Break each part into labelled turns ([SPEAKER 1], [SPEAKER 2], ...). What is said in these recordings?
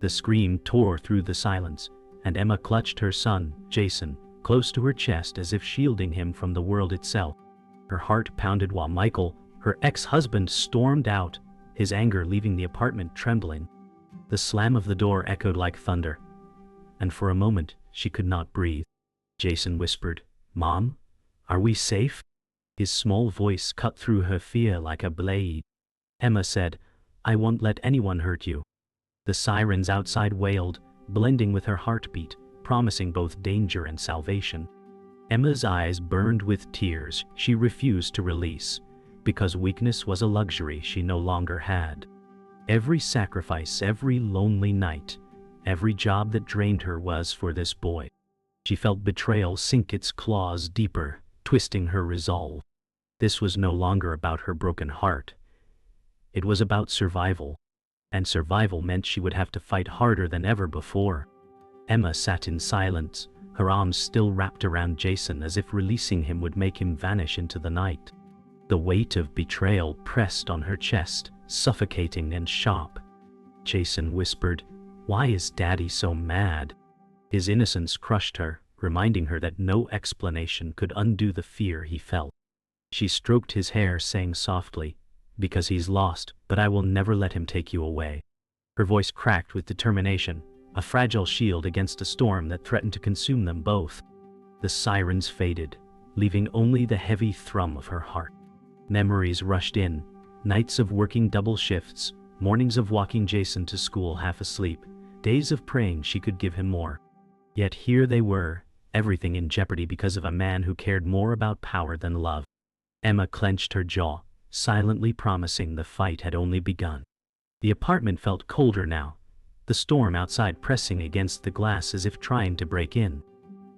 [SPEAKER 1] The scream tore through the silence, and Emma clutched her son, Jason, close to her chest as if shielding him from the world itself. Her heart pounded while Michael, her ex-husband, stormed out, his anger leaving the apartment trembling. The slam of the door echoed like thunder, and for a moment she could not breathe. Jason whispered, "Mom, are we safe?" His small voice cut through her fear like a blade. Emma said, "I won't let anyone hurt you." The sirens outside wailed, blending with her heartbeat, promising both danger and salvation. Emma's eyes burned with tears she refused to release, because weakness was a luxury she no longer had. Every sacrifice, every lonely night, every job that drained her was for this boy. She felt betrayal sink its claws deeper, twisting her resolve. This was no longer about her broken heart. It was about survival, and survival meant she would have to fight harder than ever before. Emma sat in silence, her arms still wrapped around Jason as if releasing him would make him vanish into the night. The weight of betrayal pressed on her chest, suffocating and sharp. Jason whispered, "Why is Daddy so mad?" His innocence crushed her, reminding her that no explanation could undo the fear he felt. She stroked his hair, saying softly, "Because he's lost, but I will never let him take you away." Her voice cracked with determination, a fragile shield against a storm that threatened to consume them both. The sirens faded, leaving only the heavy thrum of her heart. Memories rushed in, nights of working double shifts, mornings of walking Jason to school half asleep, days of praying she could give him more. Yet here they were, everything in jeopardy because of a man who cared more about power than love. Emma clenched her jaw, silently promising the fight had only begun. The apartment felt colder now, the storm outside pressing against the glass as if trying to break in.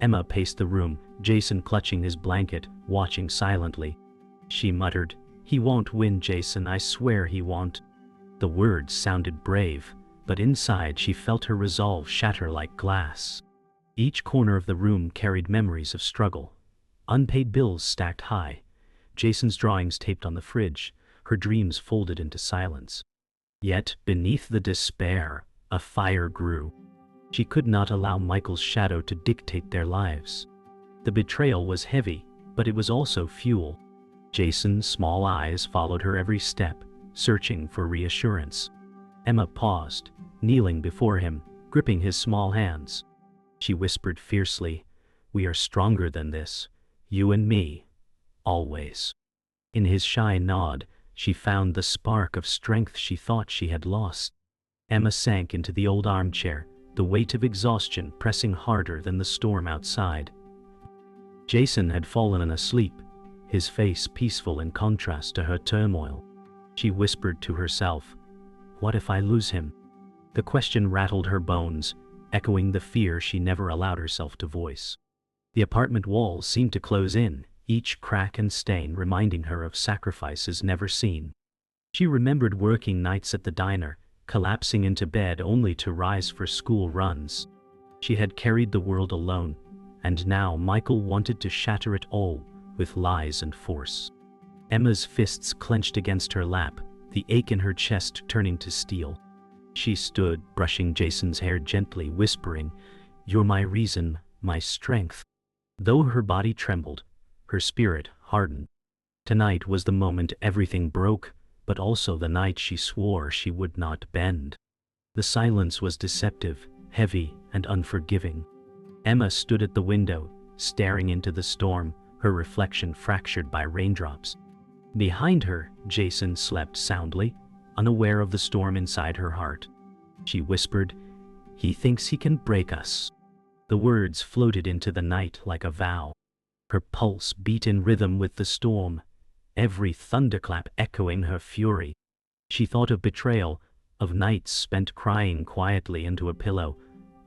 [SPEAKER 1] Emma paced the room, Jason clutching his blanket, watching silently. She muttered, "He won't win, Jason, I swear he won't." The words sounded brave, but inside she felt her resolve shatter like glass. Each corner of the room carried memories of struggle. Unpaid bills stacked high, Jason's drawings taped on the fridge, her dreams folded into silence. Yet, beneath the despair, a fire grew. She could not allow Michael's shadow to dictate their lives. The betrayal was heavy, but it was also fuel. Jason's small eyes followed her every step, searching for reassurance. Emma paused, kneeling before him, gripping his small hands. She whispered fiercely, "We are stronger than this, you and me, always." In his shy nod, she found the spark of strength she thought she had lost. Emma sank into the old armchair, the weight of exhaustion pressing harder than the storm outside. Jason had fallen asleep, his face peaceful in contrast to her turmoil. She whispered to herself, "What if I lose him?" The question rattled her bones, echoing the fear she never allowed herself to voice. The apartment walls seemed to close in, each crack and stain reminding her of sacrifices never seen. She remembered working nights at the diner, collapsing into bed only to rise for school runs. She had carried the world alone, and now Michael wanted to shatter it all with lies and force. Emma's fists clenched against her lap, the ache in her chest turning to steel. She stood, brushing Jason's hair gently, whispering, "You're my reason, my strength." Though her body trembled, her spirit hardened. Tonight was the moment everything broke, but also the night she swore she would not bend. The silence was deceptive, heavy, and unforgiving. Emma stood at the window, staring into the storm, her reflection fractured by raindrops. Behind her, Jason slept soundly, unaware of the storm inside her heart. She whispered, "He thinks he can break us." The words floated into the night like a vow. Her pulse beat in rhythm with the storm, every thunderclap echoing her fury. She thought of betrayal, of nights spent crying quietly into a pillow,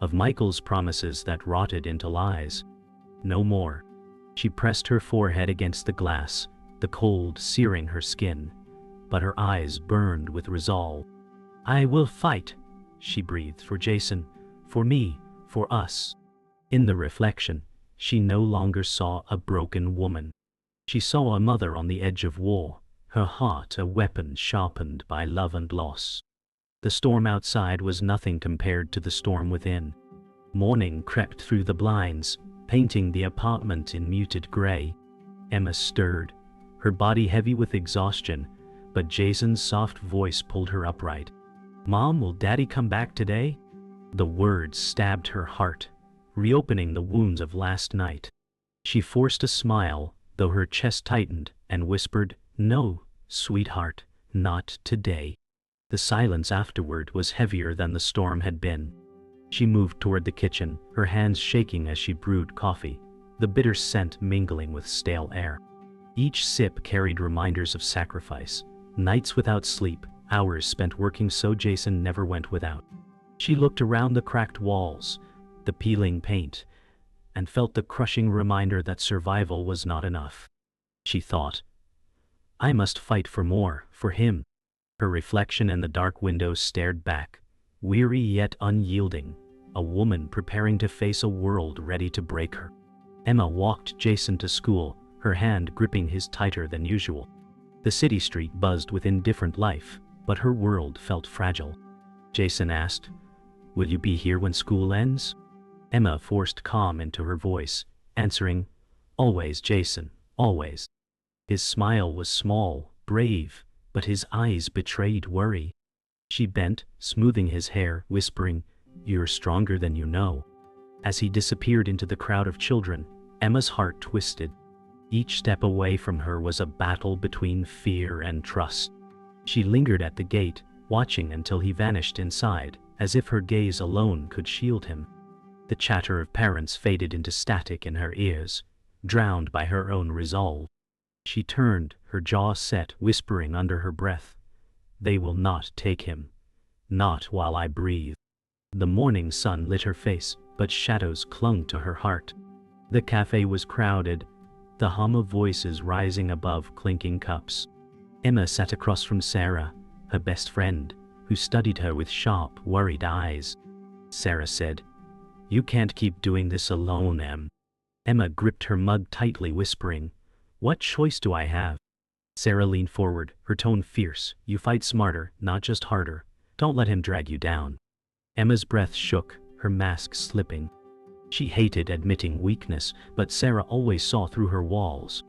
[SPEAKER 1] of Michael's promises that rotted into lies. No more. She pressed her forehead against the glass, the cold searing her skin, but her eyes burned with resolve. "I will fight," she breathed, "for Jason, for me, for us." In the reflection, she no longer saw a broken woman. She saw a mother on the edge of war, her heart a weapon sharpened by love and loss. The storm outside was nothing compared to the storm within. Morning crept through the blinds, painting the apartment in muted gray. Emma stirred, her body heavy with exhaustion, but Jason's soft voice pulled her upright. "Mom, will Daddy come back today?" The words stabbed her heart, reopening the wounds of last night. She forced a smile, though her chest tightened, and whispered, "No, sweetheart, not today." The silence afterward was heavier than the storm had been. She moved toward the kitchen, her hands shaking as she brewed coffee, the bitter scent mingling with stale air. Each sip carried reminders of sacrifice, nights without sleep, hours spent working so Jason never went without. She looked around the cracked walls, the peeling paint, and felt the crushing reminder that survival was not enough. She thought, "I must fight for more, for him." Her reflection in the dark window stared back, weary yet unyielding, a woman preparing to face a world ready to break her. Emma walked Jason to school, her hand gripping his tighter than usual. The city street buzzed with indifferent life, but her world felt fragile. Jason asked, "Will you be here when school ends?" Emma forced calm into her voice, answering, "Always, Jason, always." His smile was small, brave, but his eyes betrayed worry. She bent, smoothing his hair, whispering, "You're stronger than you know." As he disappeared into the crowd of children, Emma's heart twisted. Each step away from her was a battle between fear and trust. She lingered at the gate, watching until he vanished inside, as if her gaze alone could shield him. The chatter of parents faded into static in her ears, drowned by her own resolve. She turned, her jaw set, whispering under her breath, "They will not take him. Not while I breathe." The morning sun lit her face, but shadows clung to her heart. The cafe was crowded, the hum of voices rising above clinking cups. Emma sat across from Sarah, her best friend, who studied her with sharp, worried eyes. Sarah said, "You can't keep doing this alone, Em." Emma gripped her mug tightly, whispering, "What choice do I have?" Sarah leaned forward, her tone fierce. "You fight smarter, not just harder. Don't let him drag you down." Emma's breath shook, her mask slipping. She hated admitting weakness, but Sarah always saw through her walls.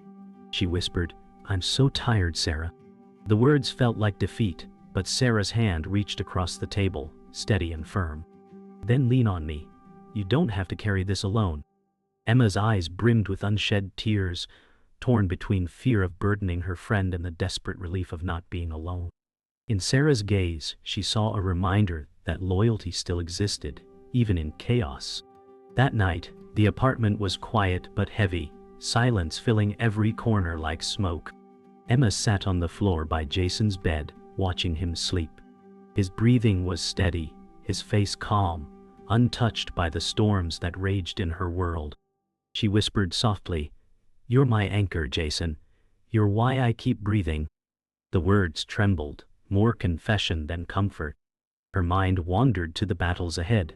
[SPEAKER 1] She whispered, "I'm so tired, Sarah." The words felt like defeat, but Sarah's hand reached across the table, steady and firm. "Then lean on me. You don't have to carry this alone." Emma's eyes brimmed with unshed tears, torn between fear of burdening her friend and the desperate relief of not being alone. In Sarah's gaze, she saw a reminder that loyalty still existed, even in chaos. That night, the apartment was quiet but heavy, silence filling every corner like smoke. Emma sat on the floor by Jason's bed, watching him sleep. His breathing was steady, his face calm, untouched by the storms that raged in her world. She whispered softly, "You're my anchor, Jason. You're why I keep breathing." The words trembled, more confession than comfort. Her mind wandered to the battles ahead.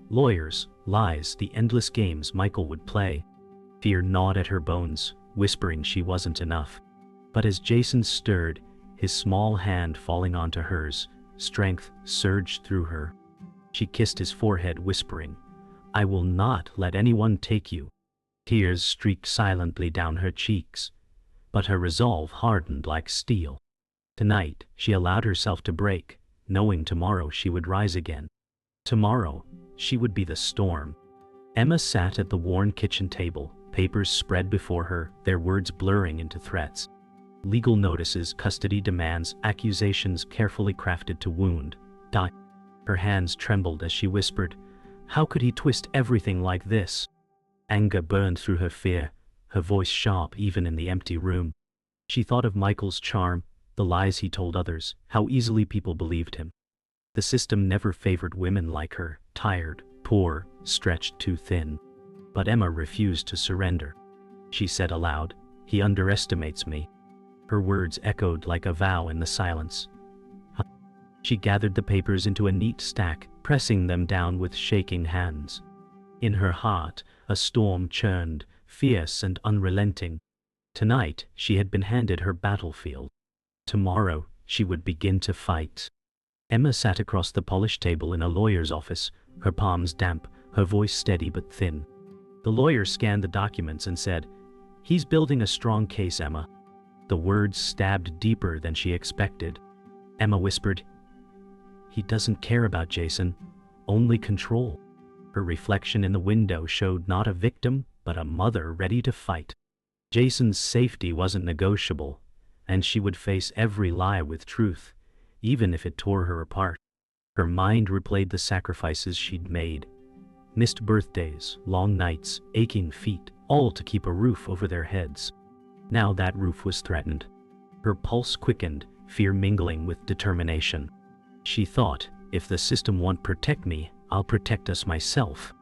[SPEAKER 1] Lawyers, lies, the endless games Michael would play. Fear gnawed at her bones, whispering she wasn't enough. But as Jason stirred, his small hand falling onto hers, strength surged through her. She kissed his forehead, whispering, "I will not let anyone take you." Tears streaked silently down her cheeks, but her resolve hardened like steel. Tonight, she allowed herself to break, knowing tomorrow she would rise again. Tomorrow, she would be the storm. Emma sat at the worn kitchen table, papers spread before her, their words blurring into threats. Legal notices, custody demands, accusations carefully crafted to wound. Her hands trembled as she whispered, "How could he twist everything like this?" Anger burned through her fear, her voice sharp even in the empty room. She thought of Michael's charm, the lies he told others, how easily people believed him. The system never favored women like her, tired, poor, stretched too thin. But Emma refused to surrender. She said aloud, "He underestimates me." Her words echoed like a vow in the silence. She gathered the papers into a neat stack, pressing them down with shaking hands. In her heart, a storm churned, fierce and unrelenting. Tonight, she had been handed her battlefield. Tomorrow, she would begin to fight. Emma sat across the polished table in a lawyer's office, her palms damp, her voice steady but thin. The lawyer scanned the documents and said, "He's building a strong case, Emma." The words stabbed deeper than she expected. Emma whispered, "He doesn't care about Jason, only control." Her reflection in the window showed not a victim, but a mother ready to fight. Jason's safety wasn't negotiable, and she would face every lie with truth, even if it tore her apart. Her mind replayed the sacrifices she'd made. Missed birthdays, long nights, aching feet, all to keep a roof over their heads. Now that roof was threatened. Her pulse quickened, fear mingling with determination. She thought, if the system won't protect me, I'll protect us myself.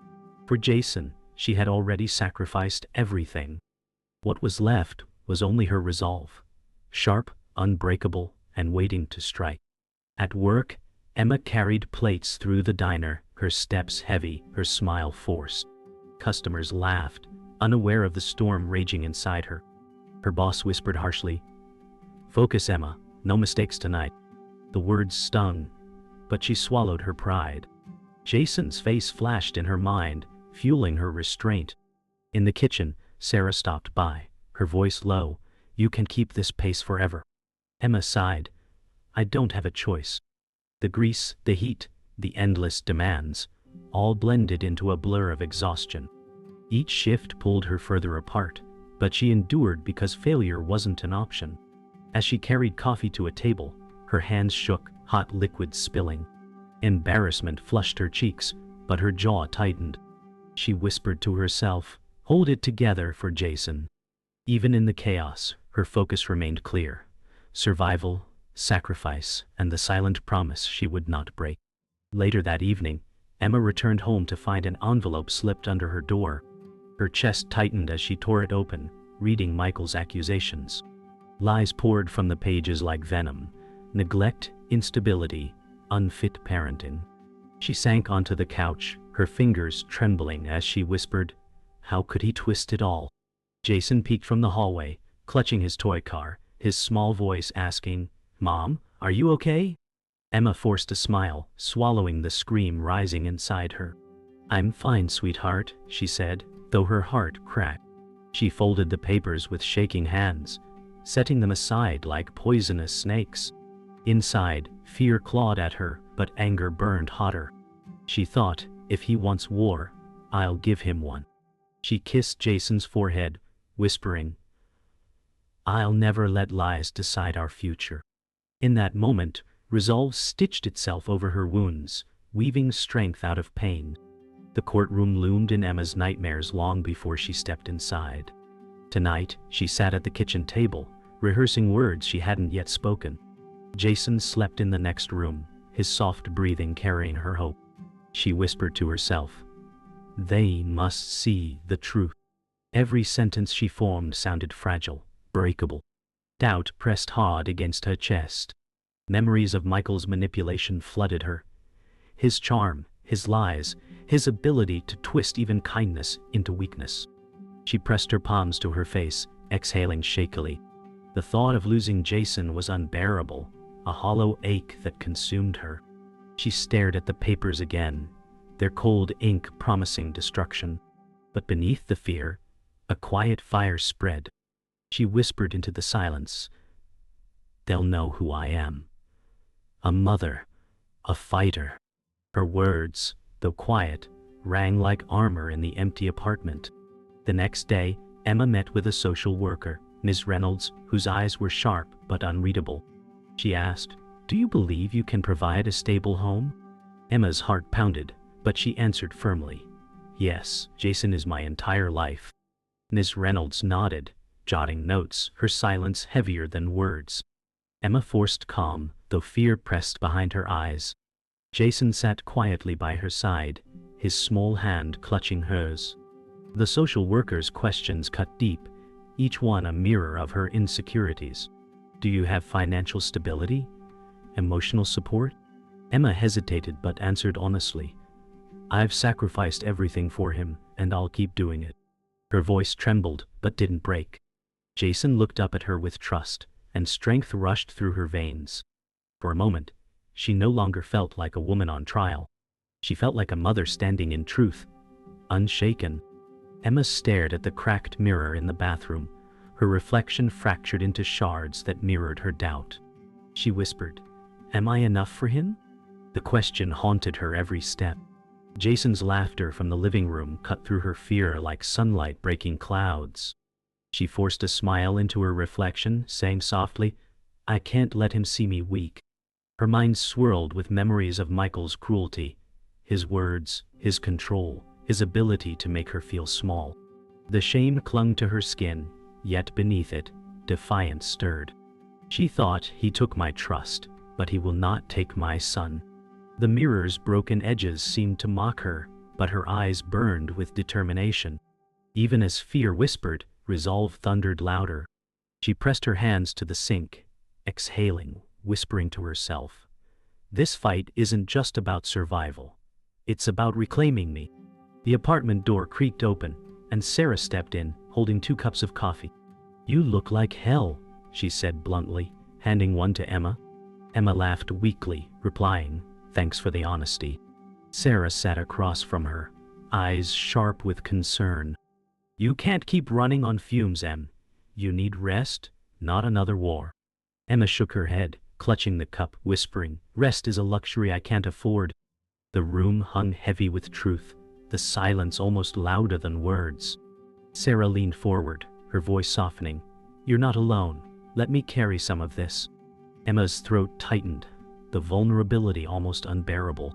[SPEAKER 1] For Jason, she had already sacrificed everything. What was left was only her resolve, sharp, unbreakable, and waiting to strike. At work, Emma carried plates through the diner, her steps heavy, her smile forced. Customers laughed, unaware of the storm raging inside her. Her boss whispered harshly, "Focus, Emma, no mistakes tonight." The words stung, but she swallowed her pride. Jason's face flashed in her mind, fueling her restraint. In the kitchen, Sarah stopped by, her voice low, "You can keep this pace forever." Emma sighed, "I don't have a choice." The grease, the heat, the endless demands, all blended into a blur of exhaustion. Each shift pulled her further apart, but she endured because failure wasn't an option. As she carried coffee to a table, her hands shook, hot liquid spilling. Embarrassment flushed her cheeks, but her jaw tightened. She whispered to herself, "Hold it together for Jason." Even in the chaos, her focus remained clear. Survival, sacrifice, and the silent promise she would not break. Later that evening, Emma returned home to find an envelope slipped under her door. Her chest tightened as she tore it open, reading Michael's accusations. Lies poured from the pages like venom: neglect, instability, unfit parenting. She sank onto the couch, her fingers trembling as she whispered, "How could he twist it all?" Jason peeked from the hallway, clutching his toy car, his small voice asking, "Mom, are you okay?" Emma forced a smile, swallowing the scream rising inside her. "I'm fine, sweetheart," she said, though her heart cracked. She folded the papers with shaking hands, setting them aside like poisonous snakes. Inside, fear clawed at her, but anger burned hotter. She thought, if he wants war, I'll give him one. She kissed Jason's forehead, whispering, "I'll never let lies decide our future." In that moment, resolve stitched itself over her wounds, weaving strength out of pain. The courtroom loomed in Emma's nightmares long before she stepped inside. Tonight, she sat at the kitchen table, rehearsing words she hadn't yet spoken. Jason slept in the next room, his soft breathing carrying her hope. She whispered to herself, "They must see the truth." Every sentence she formed sounded fragile, breakable. Doubt pressed hard against her chest. Memories of Michael's manipulation flooded her. His charm, his lies, his ability to twist even kindness into weakness. She pressed her palms to her face, exhaling shakily. The thought of losing Jason was unbearable, a hollow ache that consumed her. She stared at the papers again, their cold ink promising destruction. But beneath the fear, a quiet fire spread. She whispered into the silence, "They'll know who I am. A mother, a fighter." Her words, though quiet, rang like armor in the empty apartment. The next day, Emma met with a social worker, Ms. Reynolds, whose eyes were sharp but unreadable. She asked, "Do you believe you can provide a stable home?" Emma's heart pounded, but she answered firmly, "Yes, Jason is my entire life." Ms. Reynolds nodded, jotting notes, her silence heavier than words. Emma forced calm, though fear pressed behind her eyes. Jason sat quietly by her side, his small hand clutching hers. The social worker's questions cut deep, each one a mirror of her insecurities. "Do you have financial stability? Emotional support?" Emma hesitated but answered honestly, "I've sacrificed everything for him, and I'll keep doing it." Her voice trembled, but didn't break. Jason looked up at her with trust, and strength rushed through her veins. For a moment, she no longer felt like a woman on trial. She felt like a mother standing in truth, unshaken. Emma stared at the cracked mirror in the bathroom, her reflection fractured into shards that mirrored her doubt. She whispered, "Am I enough for him?" The question haunted her every step. Jason's laughter from the living room cut through her fear like sunlight breaking clouds. She forced a smile into her reflection, saying softly, "I can't let him see me weak." Her mind swirled with memories of Michael's cruelty, his words, his control, his ability to make her feel small. The shame clung to her skin, yet beneath it, defiance stirred. She thought, "He took my trust, but he will not take my son." The mirror's broken edges seemed to mock her, but her eyes burned with determination. Even as fear whispered, resolve thundered louder. She pressed her hands to the sink, exhaling, whispering to herself, "This fight isn't just about survival. It's about reclaiming me." The apartment door creaked open, and Sarah stepped in, holding 2 cups of coffee. "You look like hell," she said bluntly, handing one to Emma. Emma laughed weakly, replying, "Thanks for the honesty." Sarah sat across from her, eyes sharp with concern. "You can't keep running on fumes, Em. You need rest, not another war." Emma shook her head, clutching the cup, whispering, "Rest is a luxury I can't afford." The room hung heavy with truth, the silence almost louder than words. Sarah leaned forward, her voice softening. "You're not alone. Let me carry some of this." Emma's throat tightened, the vulnerability almost unbearable.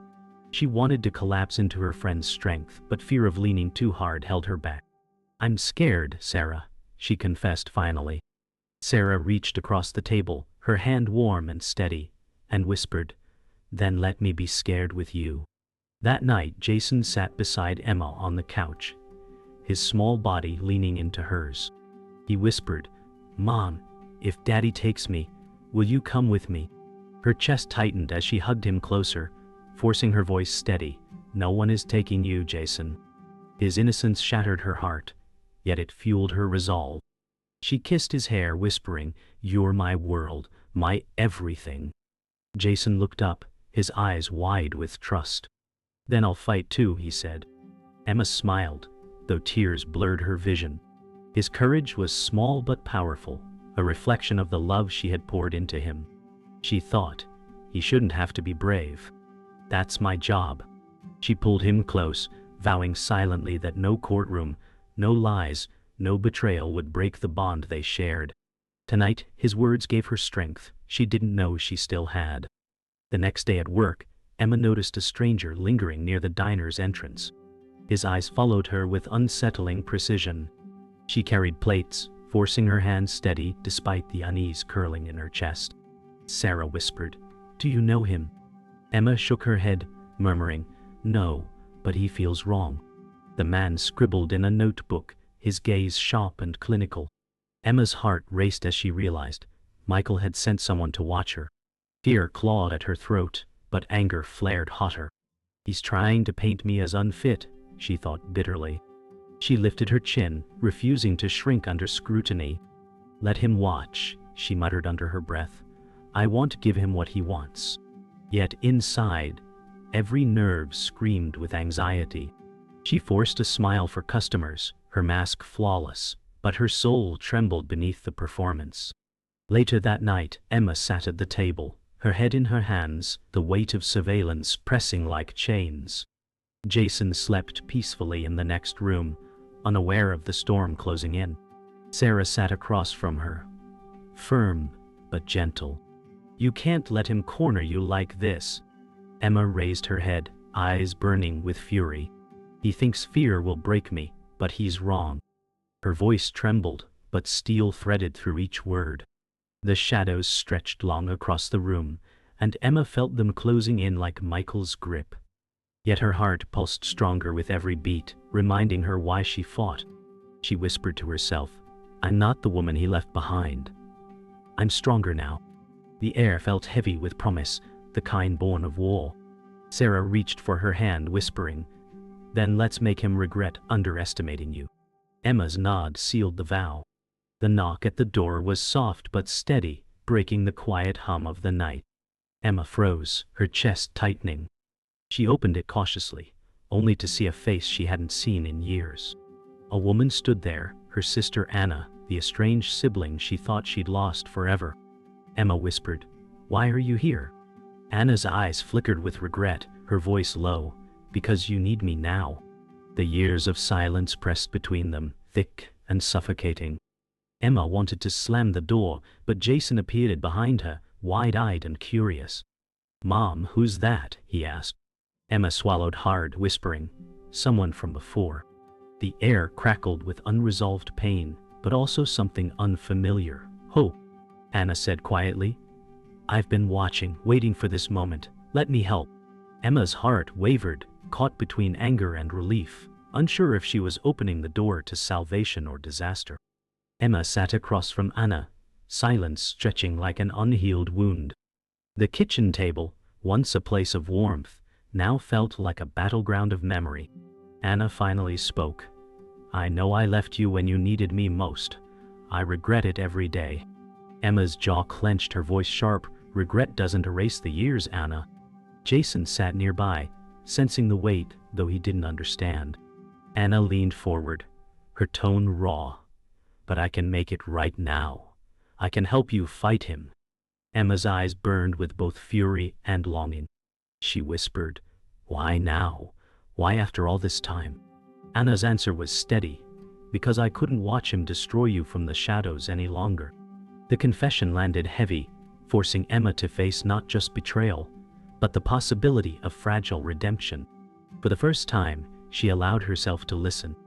[SPEAKER 1] She wanted to collapse into her friend's strength, but fear of leaning too hard held her back. "I'm scared, Sarah," she confessed finally. Sarah reached across the table, her hand warm and steady, and whispered, "Then let me be scared with you." That night, Jason sat beside Emma on the couch, his small body leaning into hers. He whispered, "Mom, if Daddy takes me, will you come with me?" Her chest tightened as she hugged him closer, forcing her voice steady. "No one is taking you, Jason." His innocence shattered her heart, yet it fueled her resolve. She kissed his hair, whispering, "You're my world, my everything." Jason looked up, his eyes wide with trust. "Then I'll fight too," he said. Emma smiled, though tears blurred her vision. His courage was small but powerful, a reflection of the love she had poured into him. She thought, he shouldn't have to be brave. "That's my job." She pulled him close, vowing silently that no courtroom, no lies, no betrayal would break the bond they shared. Tonight, his words gave her strength she didn't know she still had. The next day at work, Emma noticed a stranger lingering near the diner's entrance. His eyes followed her with unsettling precision. She carried plates, forcing her hands steady despite the unease curling in her chest. Sarah whispered, "Do you know him?" Emma shook her head, murmuring, "No, but he feels wrong." The man scribbled in a notebook, his gaze sharp and clinical. Emma's heart raced as she realized Michael had sent someone to watch her. Fear clawed at her throat, but anger flared hotter. "He's trying to paint me as unfit," she thought bitterly. She lifted her chin, refusing to shrink under scrutiny. "Let him watch," she muttered under her breath. "I want to give him what he wants." Yet inside, every nerve screamed with anxiety. She forced a smile for customers, her mask flawless, but her soul trembled beneath the performance. Later that night, Emma sat at the table, her head in her hands, the weight of surveillance pressing like chains. Jason slept peacefully in the next room, unaware of the storm closing in. Sarah sat across from her, firm but gentle. "You can't let him corner you like this." Emma raised her head, eyes burning with fury. "He thinks fear will break me, but he's wrong." Her voice trembled, but steel threaded through each word. The shadows stretched long across the room, and Emma felt them closing in like Michael's grip. Yet her heart pulsed stronger with every beat, reminding her why she fought. She whispered to herself, "I'm not the woman he left behind. I'm stronger now." The air felt heavy with promise, the kind born of war. Sarah reached for her hand, whispering, "Then let's make him regret underestimating you." Emma's nod sealed the vow. The knock at the door was soft but steady, breaking the quiet hum of the night. Emma froze, her chest tightening. She opened it cautiously, only to see a face she hadn't seen in years. A woman stood there, her sister Anna, the estranged sibling she thought she'd lost forever. Emma whispered, "Why are you here?" Anna's eyes flickered with regret, her voice low, "Because you need me now." The years of silence pressed between them, thick and suffocating. Emma wanted to slam the door, but Jason appeared behind her, wide-eyed and curious. "Mom, who's that?" he asked. Emma swallowed hard, whispering, "Someone from before." The air crackled with unresolved pain, but also something unfamiliar, hope. Anna said quietly, "I've been watching, waiting for this moment. Let me help." Emma's heart wavered, caught between anger and relief, unsure if she was opening the door to salvation or disaster. Emma sat across from Anna, silence stretching like an unhealed wound. The kitchen table, once a place of warmth, now felt like a battleground of memory. Anna finally spoke. "I know I left you when you needed me most. I regret it every day." Emma's jaw clenched, her voice sharp. "Regret doesn't erase the years, Anna." Jason sat nearby, sensing the weight, though he didn't understand. Anna leaned forward, her tone raw. "But I can make it right now. I can help you fight him." Emma's eyes burned with both fury and longing. She whispered, "Why now? Why after all this time?" Anna's answer was steady, "Because I couldn't watch him destroy you from the shadows any longer." The confession landed heavy, forcing Emma to face not just betrayal, but the possibility of fragile redemption. For the first time, she allowed herself to listen.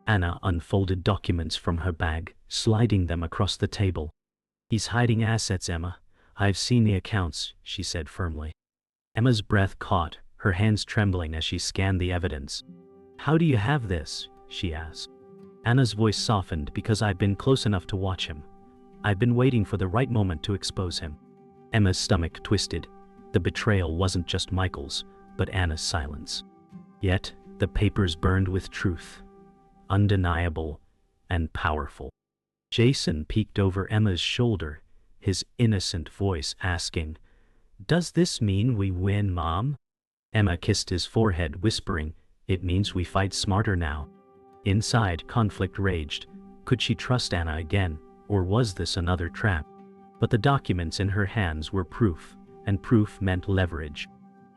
[SPEAKER 1] Anna unfolded documents from her bag, sliding them across the table. "He's hiding assets, Emma. I've seen the accounts," she said firmly. Emma's breath caught, her hands trembling as she scanned the evidence. "How do you have this?" she asked. Anna's voice softened. "Because I've been close enough to watch him. I've been waiting for the right moment to expose him." Emma's stomach twisted. The betrayal wasn't just Michael's, but Anna's silence. Yet, the papers burned with truth, undeniable and powerful. Jason peeked over Emma's shoulder, his innocent voice asking, "Does this mean we win, Mom?" Emma kissed his forehead, whispering, "It means we fight smarter now." Inside, conflict raged. Could she trust Anna again, or was this another trap? But the documents in her hands were proof, and proof meant leverage.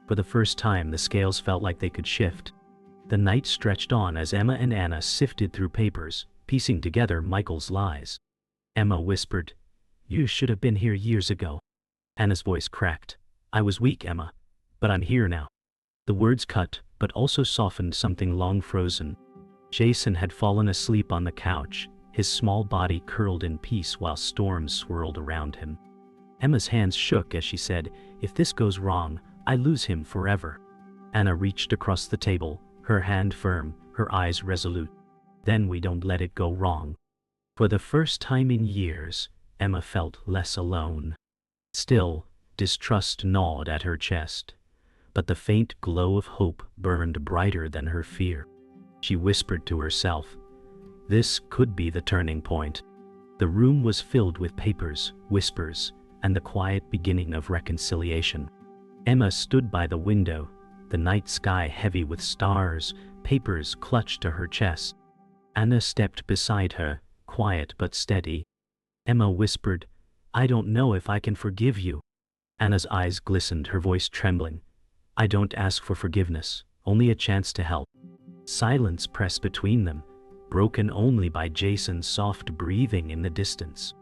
[SPEAKER 1] For the first time, the scales felt like they could shift. The night stretched on as Emma and Anna sifted through papers, piecing together Michael's lies. Emma whispered, "You should have been here years ago." Anna's voice cracked. "I was weak, Emma, but I'm here now." The words cut, but also softened something long frozen. Jason had fallen asleep on the couch, his small body curled in peace while storms swirled around him. Emma's hands shook as she said, "If this goes wrong, I lose him forever." Anna reached across the table, her hand firm, her eyes resolute. "Then we don't let it go wrong." For the first time in years, Emma felt less alone. Still, distrust gnawed at her chest, but the faint glow of hope burned brighter than her fear. She whispered to herself, "This could be the turning point." The room was filled with papers, whispers, and the quiet beginning of reconciliation. Emma stood by the window, the night sky heavy with stars, papers clutched to her chest. Anna stepped beside her, quiet but steady. Emma whispered, "I don't know if I can forgive you." Anna's eyes glistened, her voice trembling. "I don't ask for forgiveness, only a chance to help." Silence pressed between them, broken only by Jason's soft breathing in the distance.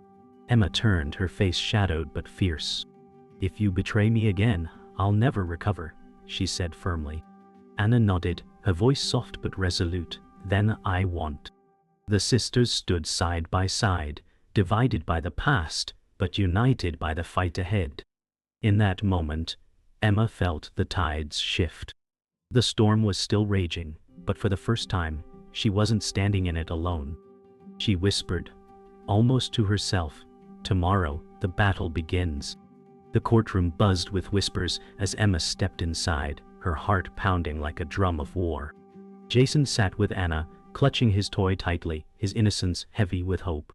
[SPEAKER 1] Emma turned, her face shadowed but fierce. "If you betray me again, I'll never recover," she said firmly. Anna nodded, her voice soft but resolute. "Then I won't." The sisters stood side by side, divided by the past, but united by the fight ahead. In that moment, Emma felt the tides shift. The storm was still raging, but for the first time, she wasn't standing in it alone. She whispered, almost to herself, "Tomorrow, the battle begins." The courtroom buzzed with whispers as Emma stepped inside, her heart pounding like a drum of war. Jason sat with Anna, clutching his toy tightly, his innocence heavy with hope.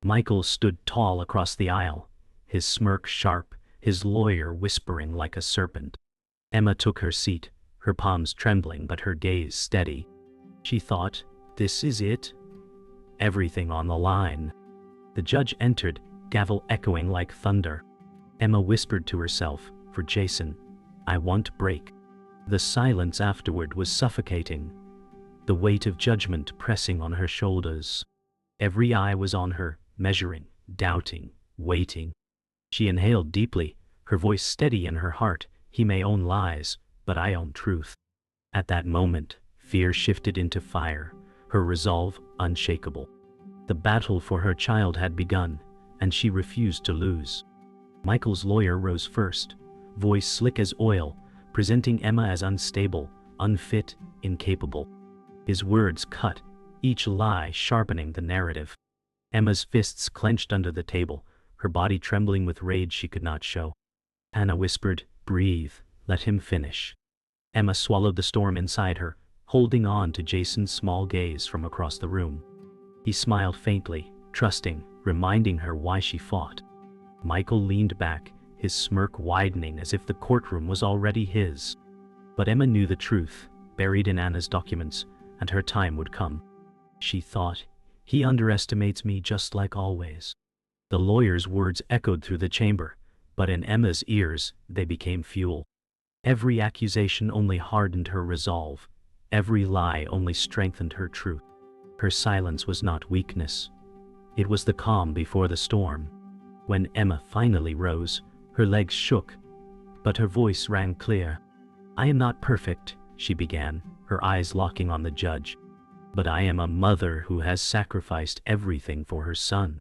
[SPEAKER 1] Michael stood tall across the aisle, his smirk sharp, his lawyer whispering like a serpent. Emma took her seat, her palms trembling but her gaze steady. She thought, this is it? Everything on the line. The judge entered, gavel echoing like thunder. Emma whispered to herself, for Jason, I won't break. The silence afterward was suffocating, the weight of judgment pressing on her shoulders. Every eye was on her, measuring, doubting, waiting. She inhaled deeply, her voice steady in her heart. He may own lies, but I own truth. At that moment, fear shifted into fire, her resolve unshakable. The battle for her child had begun, and she refused to lose. Michael's lawyer rose first, voice slick as oil, presenting Emma as unstable, unfit, incapable. His words cut, each lie sharpening the narrative. Emma's fists clenched under the table, her body trembling with rage she could not show. Anna whispered, breathe, let him finish. Emma swallowed the storm inside her, holding on to Jason's small gaze from across the room. He smiled faintly, trusting, reminding her why she fought. Michael leaned back, his smirk widening as if the courtroom was already his. But Emma knew the truth, buried in Anna's documents, and her time would come. She thought, he underestimates me just like always. The lawyer's words echoed through the chamber, but in Emma's ears, they became fuel. Every accusation only hardened her resolve. Every lie only strengthened her truth. Her silence was not weakness. It was the calm before the storm. When Emma finally rose, her legs shook, but her voice rang clear. I am not perfect, she began, her eyes locking on the judge. But I am a mother who has sacrificed everything for her son.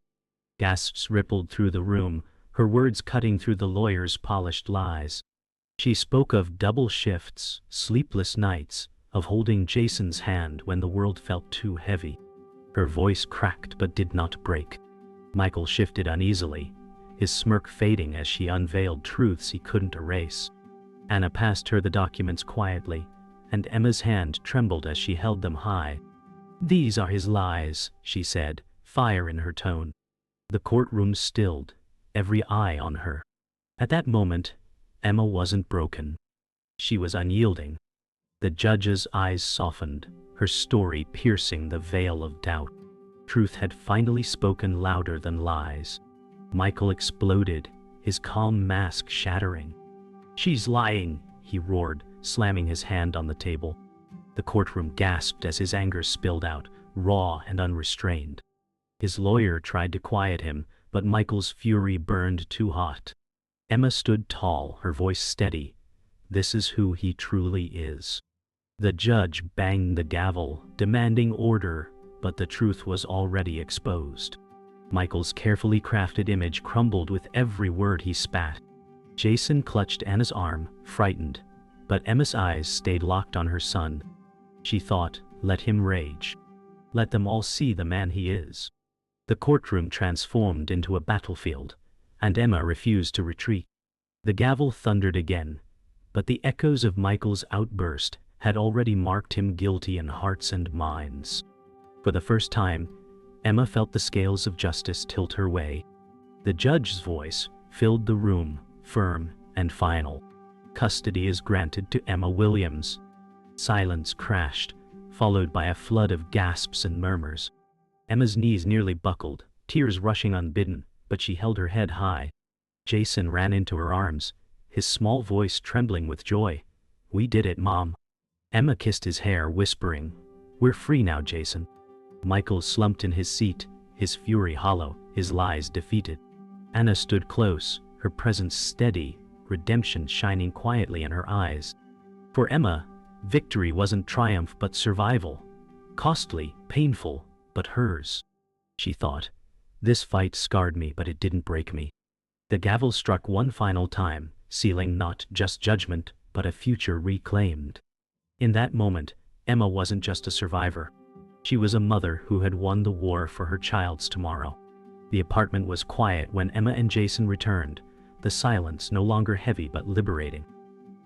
[SPEAKER 1] Gasps rippled through the room, her words cutting through the lawyer's polished lies. She spoke of double shifts, sleepless nights, of holding Jason's hand when the world felt too heavy. Her voice cracked but did not break. Michael shifted uneasily, his smirk fading as she unveiled truths he couldn't erase. Anna passed her the documents quietly, and Emma's hand trembled as she held them high. These are his lies, she said, fire in her tone. The courtroom stilled, every eye on her. At that moment, Emma wasn't broken. She was unyielding. The judge's eyes softened, her story piercing the veil of doubt. Truth had finally spoken louder than lies. Michael exploded, his calm mask shattering. She's lying, he roared, slamming his hand on the table. The courtroom gasped as his anger spilled out, raw and unrestrained. His lawyer tried to quiet him, but Michael's fury burned too hot. Emma stood tall, her voice steady. This is who he truly is. The judge banged the gavel, demanding order, but the truth was already exposed. Michael's carefully crafted image crumbled with every word he spat. Jason clutched Anna's arm, frightened, but Emma's eyes stayed locked on her son. She thought, let him rage. Let them all see the man he is. The courtroom transformed into a battlefield, and Emma refused to retreat. The gavel thundered again, but the echoes of Michael's outburst had already marked him guilty in hearts and minds. For the first time, Emma felt the scales of justice tilt her way. The judge's voice filled the room, firm and final. Custody is granted to Emma Williams. Silence crashed, followed by a flood of gasps and murmurs. Emma's knees nearly buckled, tears rushing unbidden, but she held her head high. Jason ran into her arms, his small voice trembling with joy. We did it, Mom. Emma kissed his hair, whispering, We're free now, Jason. Michael slumped in his seat, his fury hollow, his lies defeated. Anna stood close, her presence steady, redemption shining quietly in her eyes. For Emma, victory wasn't triumph but survival. Costly, painful, but hers. She thought, this fight scarred me, but it didn't break me. The gavel struck one final time, sealing not just judgment, but a future reclaimed. In that moment, Emma wasn't just a survivor. She was a mother who had won the war for her child's tomorrow. The apartment was quiet when Emma and Jason returned, the silence no longer heavy but liberating.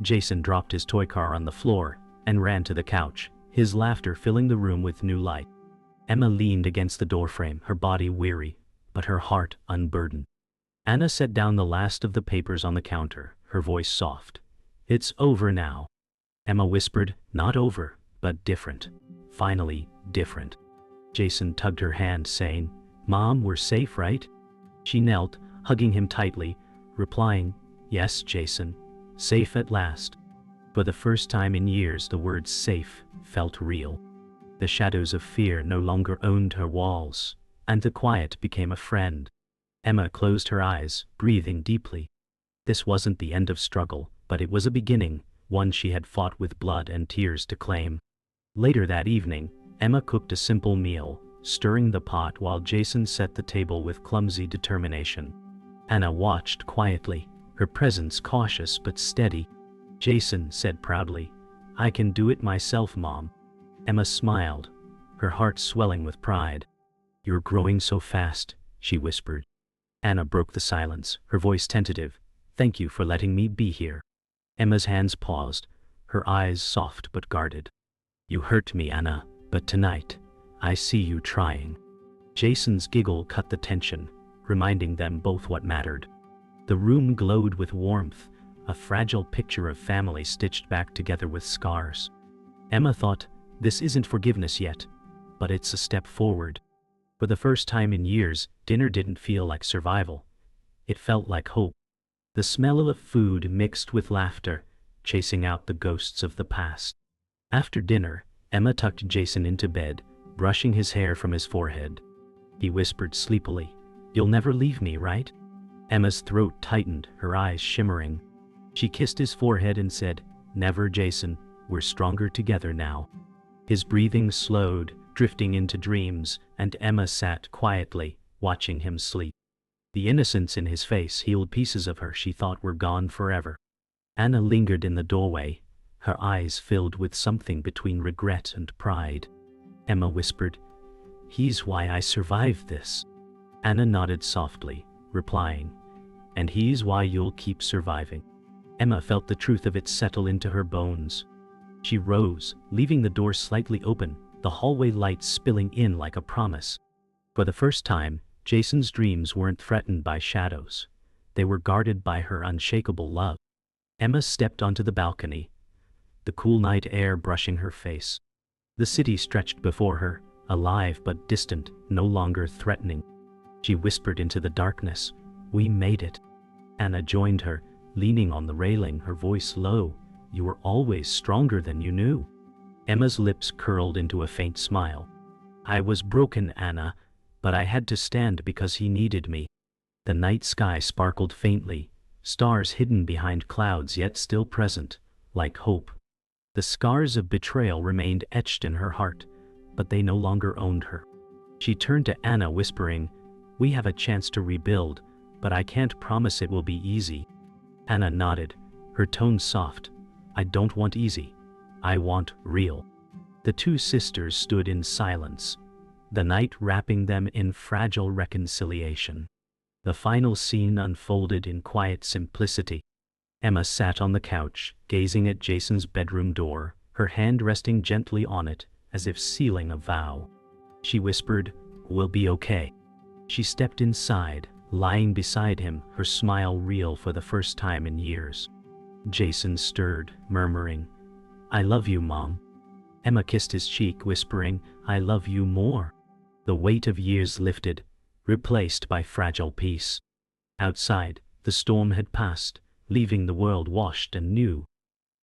[SPEAKER 1] Jason dropped his toy car on the floor and ran to the couch, his laughter filling the room with new light. Emma leaned against the doorframe, her body weary, but her heart unburdened. Anna set down the last of the papers on the counter, her voice soft. "It's over now." Emma whispered, "Not over, but different. Finally, different." Jason tugged her hand, saying, "Mom, we're safe, right?" She knelt, hugging him tightly, replying, "Yes, Jason, safe at last." For the first time in years, the word safe felt real. The shadows of fear no longer owned her walls, and the quiet became a friend. Emma closed her eyes, breathing deeply. This wasn't the end of struggle, but it was a beginning, one she had fought with blood and tears to claim. Later that evening, Emma cooked a simple meal, stirring the pot while Jason set the table with clumsy determination. Anna watched quietly, her presence cautious but steady. Jason said proudly, "I can do it myself, Mom." Emma smiled, her heart swelling with pride. "You're growing so fast," she whispered. Anna broke the silence, her voice tentative. "Thank you for letting me be here." Emma's hands paused, her eyes soft but guarded. "You hurt me, Anna, but tonight, I see you trying." Jason's giggle cut the tension, reminding them both what mattered. The room glowed with warmth, a fragile picture of family stitched back together with scars. Emma thought, this isn't forgiveness yet, but it's a step forward. For the first time in years, dinner didn't feel like survival. It felt like hope. The smell of food mixed with laughter, chasing out the ghosts of the past. After dinner, Emma tucked Jason into bed, brushing his hair from his forehead. He whispered sleepily, "You'll never leave me, right?" Emma's throat tightened, her eyes shimmering. She kissed his forehead and said, "Never, Jason, we're stronger together now." His breathing slowed, drifting into dreams, and Emma sat quietly, watching him sleep. The innocence in his face healed pieces of her she thought were gone forever. Anna lingered in the doorway, her eyes filled with something between regret and pride. Emma whispered, "He's why I survived this." Anna nodded softly, replying, "And he's why you'll keep surviving." Emma felt the truth of it settle into her bones. She rose, leaving the door slightly open, the hallway light spilling in like a promise. For the first time, Jason's dreams weren't threatened by shadows. They were guarded by her unshakable love. Emma stepped onto the balcony, the cool night air brushing her face. The city stretched before her, alive but distant, no longer threatening. She whispered into the darkness, "We made it." Anna joined her, leaning on the railing, her voice low, "You were always stronger than you knew." Emma's lips curled into a faint smile. "I was broken, Anna, but I had to stand because he needed me." The night sky sparkled faintly, stars hidden behind clouds yet still present, like hope. The scars of betrayal remained etched in her heart, but they no longer owned her. She turned to Anna, whispering, "We have a chance to rebuild, but I can't promise it will be easy." Anna nodded, her tone soft. "I don't want easy. I want real." The two sisters stood in silence, the night wrapping them in fragile reconciliation. The final scene unfolded in quiet simplicity. Emma sat on the couch, gazing at Jason's bedroom door, her hand resting gently on it, as if sealing a vow. She whispered, "We'll be okay." She stepped inside, lying beside him, her smile real for the first time in years. Jason stirred, murmuring, "I love you, Mom." Emma kissed his cheek, whispering, "I love you more." The weight of years lifted, replaced by fragile peace. Outside, the storm had passed, leaving the world washed and new.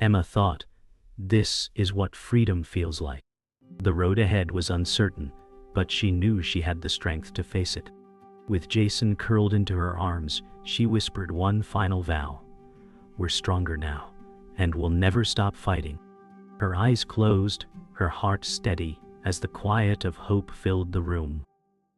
[SPEAKER 1] Emma thought, this is what freedom feels like. The road ahead was uncertain, but she knew she had the strength to face it. With Jason curled into her arms, she whispered one final vow. "We're stronger now, and we'll never stop fighting." Her eyes closed, her heart steady, as the quiet of hope filled the room.